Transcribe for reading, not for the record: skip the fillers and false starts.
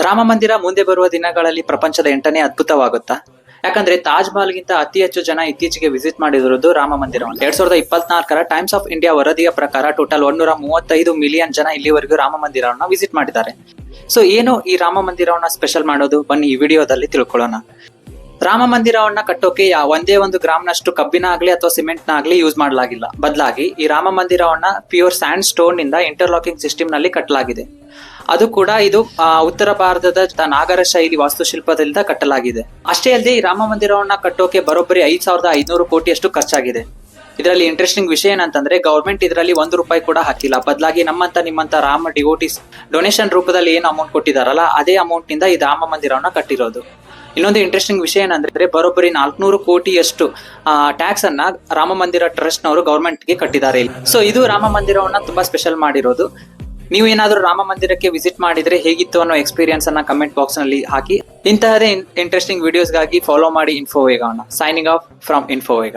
ರಾಮ ಮಂದಿರ ಮುಂದೆ ಬರುವ ದಿನಗಳಲ್ಲಿ ಪ್ರಪಂಚದ 8ನೇ ಅದ್ಭುತವಾಗುತ್ತಾ? ಯಾಕಂದ್ರೆ ತಾಜ್ ಮಹಲ್ ಗಿಂತ ಅತಿ ಹೆಚ್ಚು ಜನ ಇತ್ತೀಚೆಗೆ ವಿಸಿಟ್ ಮಾಡಿರುವುದು ರಾಮ ಮಂದಿರವನ್ನು. 2024ರ ಟೈಮ್ಸ್ ಆಫ್ ಇಂಡಿಯಾ ವರದಿಯ ಪ್ರಕಾರ ಟೋಟಲ್ 135 ಮಿಲಿಯನ್ ಜನ ಇಲ್ಲಿವರೆಗೂ ರಾಮ ಮಂದಿರವನ್ನ ವಿಸಿಟ್ ಮಾಡಿದ್ದಾರೆ. ಸೊ ಏನು ಈ ರಾಮ ಮಂದಿರವನ್ನ ಸ್ಪೆಷಲ್ ಮಾಡೋದು, ಬನ್ನಿ ಈ ವಿಡಿಯೋದಲ್ಲಿ ತಿಳ್ಕೊಳ್ಳೋಣ. ರಾಮ ಮಂದಿರವನ್ನ ಕಟ್ಟೋಕೆ ಒಂದೇ ಒಂದು ಗ್ರಾಮ್ನಷ್ಟು ಕಬ್ಬಿನ ಆಗ್ಲಿ ಅಥವಾ ಸಿಮೆಂಟ್ ನ ಆಗ್ಲಿ ಯೂಸ್ ಮಾಡಲಾಗಿಲ್ಲ. ಬದಲಾಗಿ ಈ ರಾಮ ಮಂದಿರವನ್ನ ಪ್ಯೂರ್ ಸ್ಯಾಂಡ್ ಸ್ಟೋನ್ ನಿಂದ ಇಂಟರ್ಲಾಕಿಂಗ್ ಸಿಸ್ಟಮ್ ನಲ್ಲಿ ಕಟ್ಟಲಾಗಿದೆ. ಅದು ಕೂಡ ಇದು ಉತ್ತರ ಭಾರತದ ನಾಗರ ಶೈಲಿ ವಾಸ್ತುಶಿಲ್ಪದಿಂದ ಕಟ್ಟಲಾಗಿದೆ. ಅಷ್ಟೇ ಅಲ್ಲದೆ ಈ ರಾಮ ಮಂದಿರವನ್ನ ಕಟ್ಟೋಕೆ ಬರೋಬ್ಬರಿ 5,500 ಕೋಟಿಯಷ್ಟು ಖರ್ಚಾಗಿದೆ. ಇದರಲ್ಲಿ ಇಂಟ್ರೆಸ್ಟಿಂಗ್ ವಿಷಯ ಏನಂತಂದ್ರೆ ಗವರ್ಮೆಂಟ್ ಇದರಲ್ಲಿ ₹1 ಕೂಡ ಹಾಕಿಲ್ಲ. ಬದಲಾಗಿ ನಿಮ್ಮಂತ ರಾಮ ಡಿವೋಟಿಸ್ ಡೊನೇಷನ್ ರೂಪದಲ್ಲಿ ಏನು ಅಮೌಂಟ್ ಕೊಟ್ಟಿದಾರಲ್ಲ ಅದೇ ಅಮೌಂಟ್ ನಿಂದ ಈ ರಾಮ ಮಂದಿರವನ್ನ ಕಟ್ಟಿರೋದು. ಇನ್ನೊಂದು ಇಂಟ್ರೆಸ್ಟಿಂಗ್ ವಿಷಯ ಏನಂದ್ರೆ ಬರೋಬ್ಬರಿ 400 ಕೋಟಿಯಷ್ಟು ಟ್ಯಾಕ್ಸ್ ಅನ್ನ ರಾಮ ಮಂದಿರ ಟ್ರಸ್ಟ್ ನವರು ಗವರ್ಮೆಂಟ್ ಗೆ ಕಟ್ಟಿದ್ದಾರೆ. ಸೊ ಇದು ರಾಮ ಮಂದಿರವನ್ನ ತುಂಬಾ ಸ್ಪೆಷಲ್ ಮಾಡಿರೋದು. ನೀವು ಏನಾದ್ರೂ ರಾಮ ಮಂದಿರಕ್ಕೆ ವಿಸಿಟ್ ಮಾಡಿದ್ರೆ ಹೇಗಿತ್ತು ಅನ್ನೋ ಎಕ್ಸ್ಪೀರಿಯನ್ಸ್ ಅನ್ನ ಕಮೆಂಟ್ ಬಾಕ್ಸ್ ನಲ್ಲಿ ಹಾಕಿ. ಇಂತಹದೇ ಇಂಟ್ರೆಸ್ಟಿಂಗ್ ವಿಡಿಯೋಸ್ಗಾಗಿ ಫಾಲೋ ಮಾಡಿ ಇನ್ಫೋವೇಗ. Signing off from ಇನ್ಫೋವೇಗ.